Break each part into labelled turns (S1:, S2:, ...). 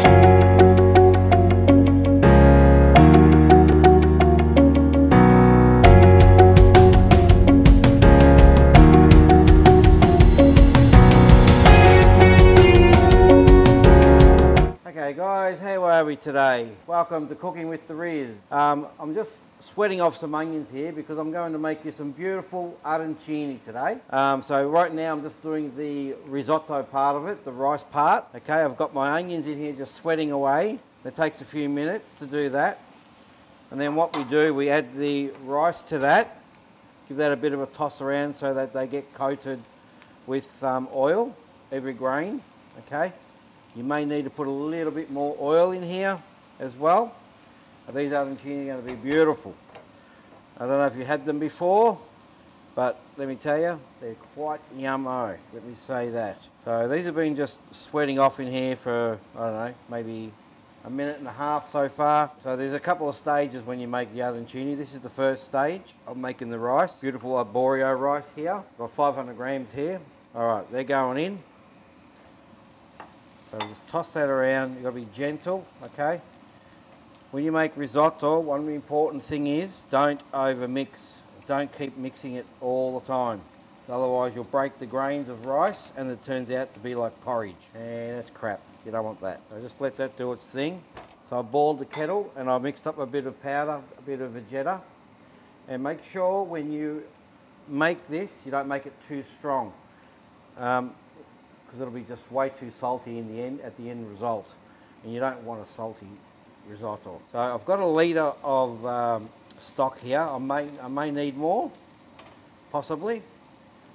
S1: Okay guys, how are we today? Welcome to Cooking with the Riz. I'm just sweating off some onions here because I'm going to make you some beautiful arancini today. So right now I'm just doing the risotto part of it, the rice part. Okay, I've got my onions in here just sweating away. It takes a few minutes to do that. And then what we do, we add the rice to that. Give that a bit of a toss around so that they get coated with oil, every grain, okay? You may need to put a little bit more oil in here as well. These arancini are going to be beautiful. I don't know if you had them before, but let me tell you, they're quite yummo. Let me say that. So these have been just sweating off in here for, I don't know, maybe a minute and a half so far. So there's a couple of stages when you make the arancini. This is the first stage of making the rice. Beautiful arborio rice here. Got 500 grams here. All right, they're going in. So just toss that around. You've got to be gentle, okay? When you make risotto, one important thing is don't over mix. Don't keep mixing it all the time. Otherwise you'll break the grains of rice and it turns out to be like porridge. And that's crap. You don't want that. So just let that do its thing. So I boiled the kettle and I mixed up a bit of powder, a bit of vegeta. And make sure when you make this, you don't make it too strong. Because it'll be just way too salty in the end, at the end result. And you don't want a salty risotto. So I've got a litre of stock here. I may need more, possibly,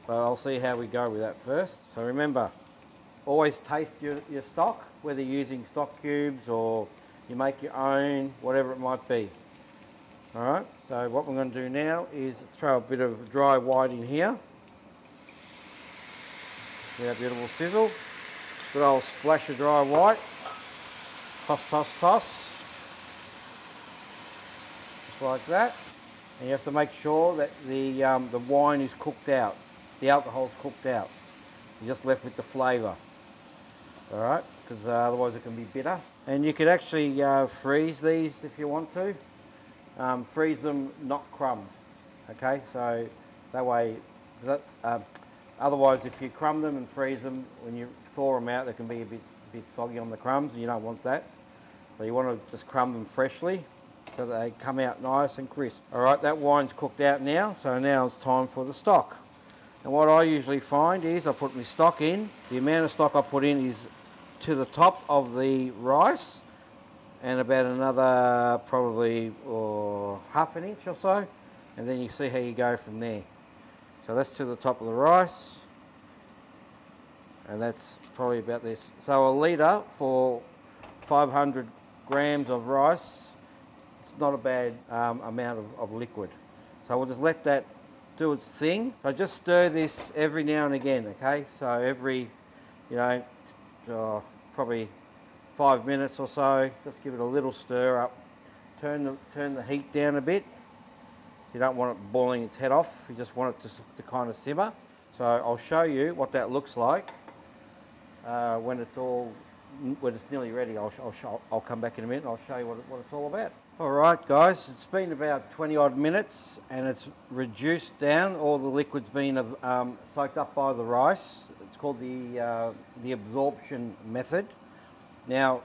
S1: but I'll see how we go with that first. So remember, always taste your stock, whether you're using stock cubes or you make your own, whatever it might be. All right, so what we're going to do now is throw a bit of dry white in here. See that beautiful sizzle? Good old splash of dry white. Toss, toss, toss. Just like that. And you have to make sure that the wine is cooked out. The alcohol's cooked out. You're just left with the flavour. All right, because otherwise it can be bitter. And you could actually freeze these if you want to. Freeze them not crumbed. Okay, so that way, otherwise, if you crumb them and freeze them, when you thaw them out, they can be a bit soggy on the crumbs, and you don't want that. So you want to just crumb them freshly so that they come out nice and crisp. All right, that wine's cooked out now, so now it's time for the stock. And what I usually find is I put my stock in. The amount of stock I put in is to the top of the rice and about another probably half an inch or so, and then you see how you go from there. So that's to the top of the rice, and that's probably about this. So a litre for 500 grams of rice, it's not a bad amount of liquid. So we'll just let that do its thing. So just stir this every now and again, okay? So every, probably 5 minutes or so, just give it a little stir up. Turn the heat down a bit. You don't want it boiling its head off, you just want it to kind of simmer. So I'll show you what that looks like when it's nearly ready. I'll come back in a minute and I'll show you what it's all about. All right guys, it's been about 20 odd minutes and it's reduced down. All the liquid's been soaked up by the rice. It's called the absorption method. Now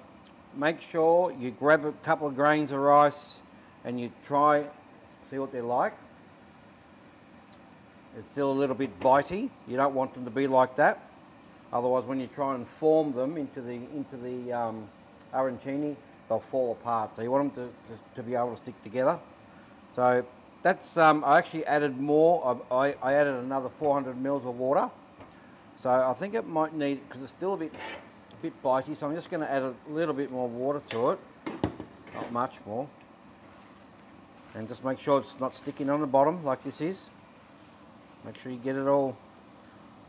S1: make sure you grab a couple of grains of rice and you try, see what they're like. It's still a little bit bitey. You don't want them to be like that. Otherwise, when you try and form them into the arancini, they'll fall apart. So you want them to be able to stick together. So that's I actually added more. I added another 400 mils of water. So I think it might need, because it's still a bit bitey. So I'm just going to add a little bit more water to it. Not much more. And just make sure it's not sticking on the bottom like this is. Make sure you get it all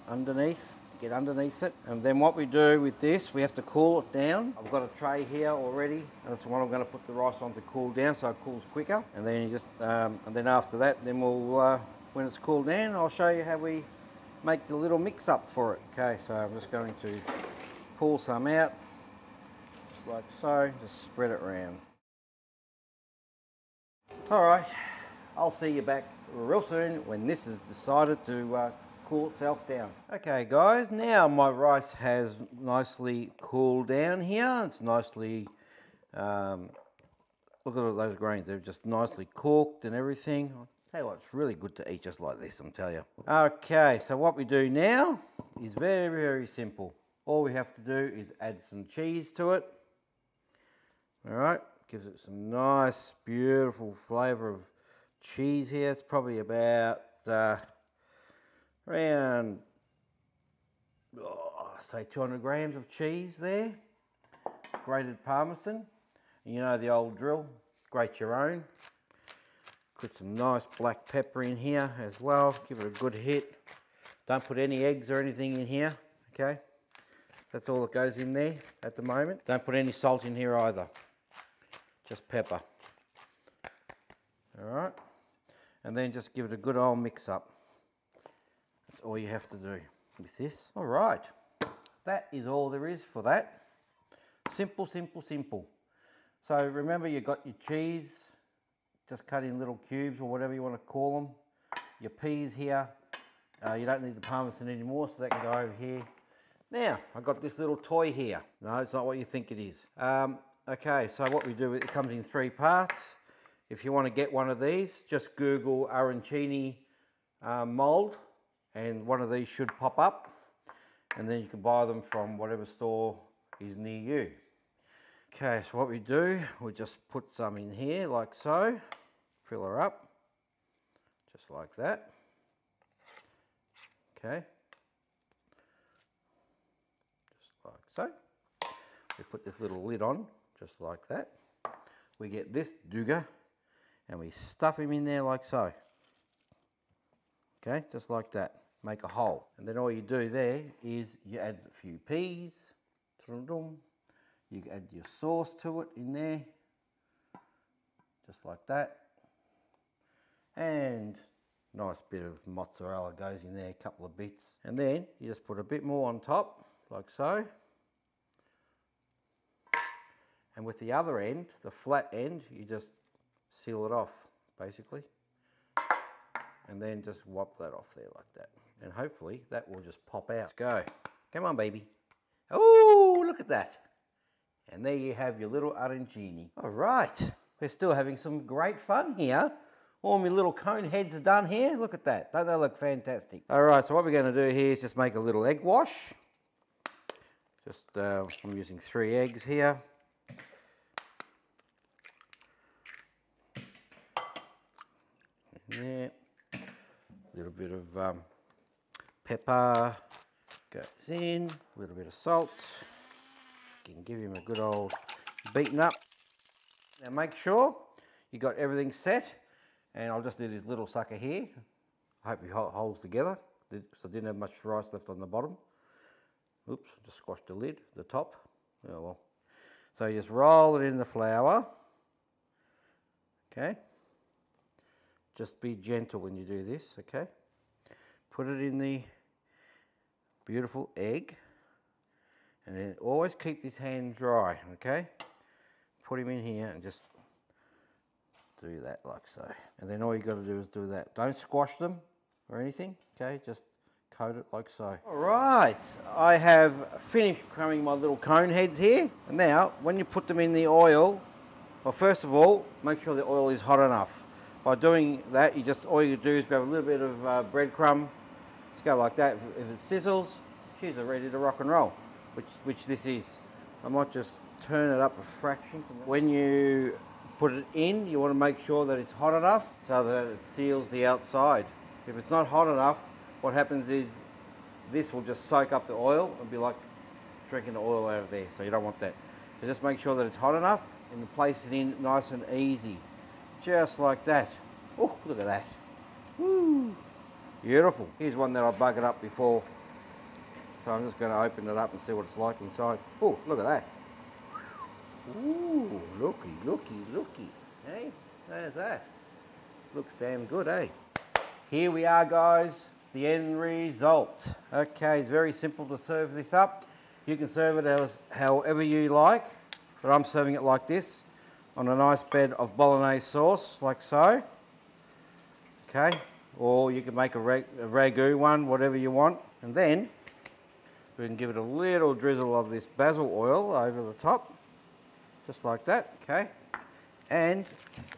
S1: underneath, get underneath it. And then what we do with this, we have to cool it down. I've got a tray here already. That's the one I'm going to put the rice on to cool down so it cools quicker. And then you just, and then after that, then we'll, when it's cooled down, I'll show you how we make the little mix up for it. Okay, so I'm just going to pull some out. like so, just spread it around. All right, I'll see you back real soon when this has decided to cool itself down. Okay guys, now my rice has nicely cooled down here. It's nicely, look at all those grains, they're just nicely cooked and everything. I'll tell you what, it's really good to eat just like this, I'm telling you. Okay, so what we do now is very, very simple. All we have to do is add some cheese to it. All right, gives it some nice, beautiful flavour of cheese here. It's probably about around, say 200 grams of cheese there. Grated Parmesan. You know the old drill, grate your own. Put some nice black pepper in here as well. Give it a good hit. Don't put any eggs or anything in here, okay? That's all that goes in there at the moment. Don't put any salt in here either. Just pepper. All right. And then just give it a good old mix up. That's all you have to do with this. All right. That is all there is for that. Simple, simple, simple. So remember, you've got your cheese, just cut in little cubes or whatever you want to call them. Your peas here. You don't need the Parmesan anymore, so that can go over here. Now, I've got this little toy here. No, it's not what you think it is. Okay, so what we do, it comes in 3 parts. If you want to get one of these, just Google Arancini Mold, and one of these should pop up. And then you can buy them from whatever store is near you. Okay, so what we do, we just put some in here like so. Fill her up, just like that. Okay. Like so. We put this little lid on, just like that. We get this dooger and we stuff him in there like so. Okay, just like that. Make a hole. And then all you do there is you add a few peas. You add your sauce to it in there. Just like that. And nice bit of mozzarella goes in there, a couple of bits. And then you just put a bit more on top, like so. And with the other end, the flat end, you just seal it off, basically. And then just wipe that off there like that. And hopefully that will just pop out. Let's go. Come on, baby. Oh, look at that. And there you have your little arancini. All right, we're still having some great fun here. All my little cone heads are done here. Look at that. Don't they look fantastic? All right, so what we're going to do here is just make a little egg wash. Just, I'm using 3 eggs here. In there. A little bit of pepper goes in. A little bit of salt. You can give him a good old beaten up. Now make sure you got everything set. And I'll just do this little sucker here. I hope it holds together because I didn't have much rice left on the bottom. Oops, just squashed the lid, the top. Oh well. So you just roll it in the flour. Okay. Just be gentle when you do this, okay? Put it in the beautiful egg. And then always keep this hand dry, okay? Put him in here and just do that like so. And then all you got to do is do that. Don't squash them or anything, okay? Just coat it like so. All right, I have finished crumbing my little cone heads here. And now, when you put them in the oil, well, first of all, make sure the oil is hot enough. By doing that, all you do is grab a little bit of breadcrumb. Just go like that. If it sizzles, she's ready to rock and roll, which this is. I might just turn it up a fraction. When you put it in, you want to make sure that it's hot enough so that it seals the outside. If it's not hot enough, what happens is this will just soak up the oil and be like drinking the oil out of there, so you don't want that. So just make sure that it's hot enough and place it in nice and easy. Just like that. Oh, look at that. Woo! Beautiful. Here's one that I buggered up before. So I'm just going to open it up and see what it's like inside. Oh, look at that. Ooh, looky, looky, looky. Hey, there's that. Looks damn good, eh? Here we are, guys. The end result. Okay, it's very simple to serve this up. You can serve it as however you like. but I'm serving it like this on a nice bed of bolognese sauce, like so. Okay, or you can make a ragu one, whatever you want. And then we can give it a little drizzle of this basil oil over the top, just like that, okay? And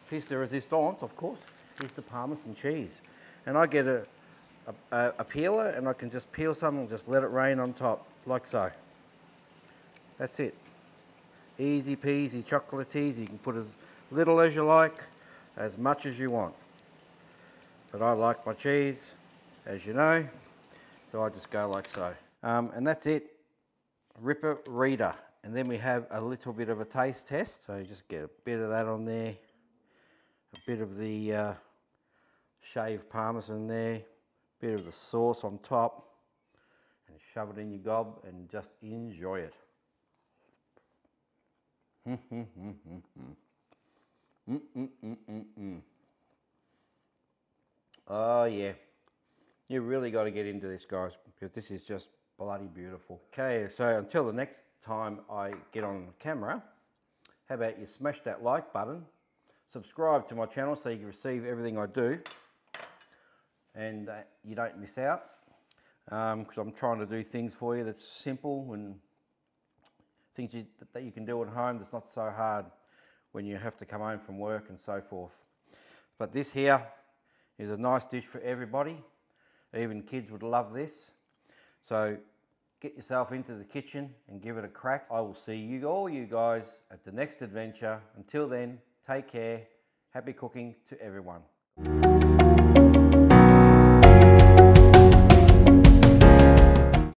S1: piece de resistance, of course, is the Parmesan cheese. And I get a peeler, and I can just peel some and just let it rain on top, like so. That's it. Easy peasy, chocolatiese. You can put as little as you like, as much as you want. But I like my cheese, as you know, so I just go like so. And that's it. Ripper Reader. And then we have a little bit of a taste test. So you just get a bit of that on there, a bit of the shaved Parmesan there, a bit of the sauce on top, and shove it in your gob and just enjoy it. Oh yeah, you really got to get into this, guys, because this is just bloody beautiful. Okay, so until the next time I get on camera, how about you smash that like button, subscribe to my channel so you can receive everything I do, and you don't miss out, because I'm trying to do things for you that's simple and things that you can do at home that's not so hard when you have to come home from work and so forth. But this here is a nice dish for everybody. Even kids would love this. So get yourself into the kitchen and give it a crack. I will see all you guys at the next adventure. Until then, take care. Happy cooking to everyone.